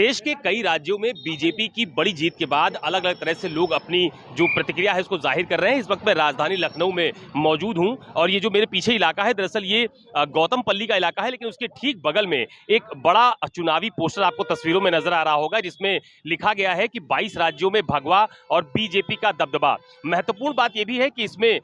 देश के कई राज्यों में बीजेपी की बड़ी जीत के बाद अलग अलग तरह से लोग अपनी जो प्रतिक्रिया है उसको जाहिर कर रहे हैं। इस वक्त मैं राजधानी लखनऊ में मौजूद हूं और ये जो मेरे पीछे इलाका है दरअसल ये गौतमपल्ली का इलाका है, लेकिन उसके ठीक बगल में एक बड़ा चुनावी पोस्टर आपको तस्वीरों में नजर आ रहा होगा जिसमें लिखा गया है कि 22 राज्यों में भगवा और बीजेपी का दबदबा। महत्वपूर्ण बात यह भी है कि इसमें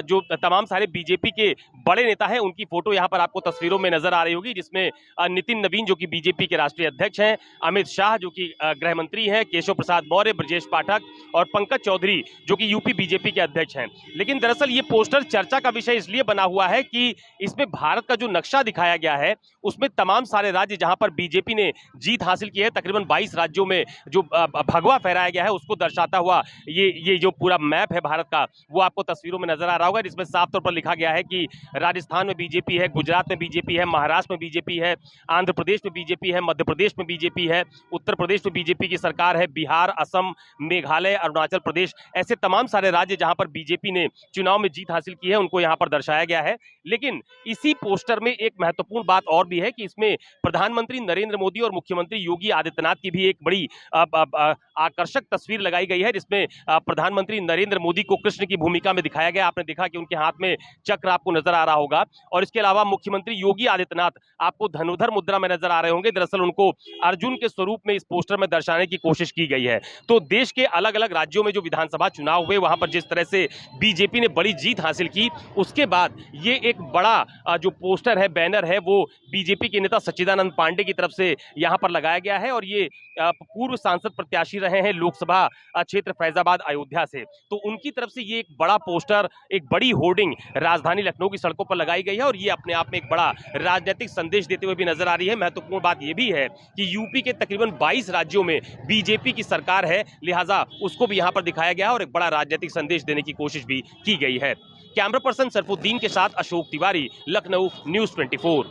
जो तमाम सारे बीजेपी के बड़े नेता हैं उनकी फोटो यहाँ पर आपको तस्वीरों में नजर आ रही होगी, जिसमें नितिन नवीन जो कि बीजेपी के राष्ट्रीय अध्यक्ष हैं, अमित शाह जो कि गृह मंत्री हैं, केशव प्रसाद मौर्य, ब्रजेश पाठक और पंकज चौधरी जो कि यूपी बीजेपी के अध्यक्ष हैं। लेकिन दरअसल ये पोस्टर चर्चा का विषय इसलिए बना हुआ है कि इसमें भारत का जो नक्शा दिखाया गया है उसमें तमाम सारे राज्य जहां पर बीजेपी ने जीत हासिल की है, तकरीबन 22 राज्यों में जो भगवा फहराया गया है उसको दर्शाता हुआ ये जो पूरा मैप है भारत का वो आपको तस्वीरों में नजर आ रहा होगा, जिसमें साफ तौर पर लिखा गया है कि राजस्थान में बीजेपी है, गुजरात में बीजेपी है, महाराष्ट्र में बीजेपी है, आंध्र प्रदेश में बीजेपी है, मध्य प्रदेश में बीजेपी है, उत्तर प्रदेश में बीजेपी की सरकार है, बिहार, असम, मेघालय, अरुणाचल प्रदेश, ऐसे तमाम सारे राज्य जहां पर बीजेपी ने चुनाव में जीत हासिल की है उनको यहां पर दर्शाया गया है। लेकिन इसी पोस्टर में एक महत्वपूर्ण बात और भी है कि इसमें प्रधानमंत्री नरेंद्र मोदी और मुख्यमंत्री योगी आदित्यनाथ की भी एक बड़ी आकर्षक तस्वीर लगाई गई है, जिसमें प्रधानमंत्री नरेंद्र मोदी को कृष्ण की भूमिका में दिखाया गया। आपने देखा कि उनके हाथ में चक्र आपको नजर आ रहा होगा और इसके अलावा मुख्यमंत्री योगी आदित्यनाथ आपको धनुर्धर मुद्रा में नजर आ रहे होंगे। दरअसल उनको अर्जुन के स्वरूप में इस पोस्टर में दर्शाने की कोशिश की गई है। तो देश के अलग अलग राज्यों में जो विधानसभा चुनाव हुए वहां पर जिस तरह से बीजेपी ने बड़ी जीत हासिल की, उसके बाद ये एक बड़ा जो पोस्टर है, बैनर है, वो बीजेपी के नेता सच्चिदानंद पांडे की तरफ से यहां पर लगाया गया है और ये पूर्व सांसद प्रत्याशी रहे हैं लोकसभा क्षेत्र फैजाबाद अयोध्या से, तो उनकी तरफ से ये एक बड़ा पोस्टर, एक बड़ी होर्डिंग राजधानी लखनऊ की सड़कों पर लगाई गई है और ये अपने आप में एक बड़ा राजनीतिक संदेश देते हुए भी नजर आ रही है। महत्वपूर्ण बात यह भी है कि यूपी के तकरीबन 22 राज्यों में बीजेपी की सरकार है, लिहाजा उसको भी यहां पर दिखाया गया और एक बड़ा राजनीतिक संदेश देने की कोशिश भी की गई है। कैमरा पर्सन सरफुद्दीन के साथ अशोक तिवारी, लखनऊ, न्यूज़ 24।